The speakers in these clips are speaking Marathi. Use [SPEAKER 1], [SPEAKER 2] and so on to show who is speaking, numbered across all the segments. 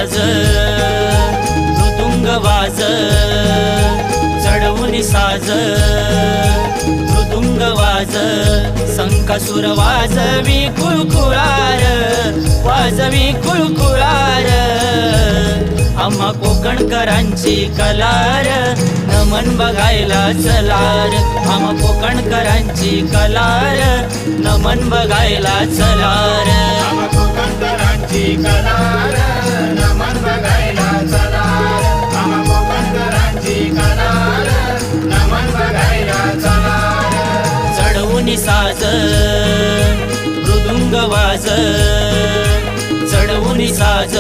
[SPEAKER 1] साज मृदुंग वाज चढवून साज मृदुंग वाज संकासुर वाजवी कुळकुळार वाजवी कुळकुळार आम्हा कोकणकरांची कलार नमन बघायला चलार आम्हा कोकणकरांची कलार नमन बघायला चलार
[SPEAKER 2] आम्हा कोकणकरांची कलार नमन बघायला चलार आम्हा कोकणकरांची कलार नमन बघायला चलार
[SPEAKER 1] चढवून साज मृदुंग वाज चढवून साज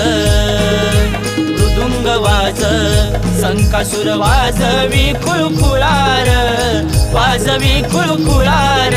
[SPEAKER 1] मृदुंग वाज संकासुर वाजवी कुळकुळार वाजवी कुळकुळार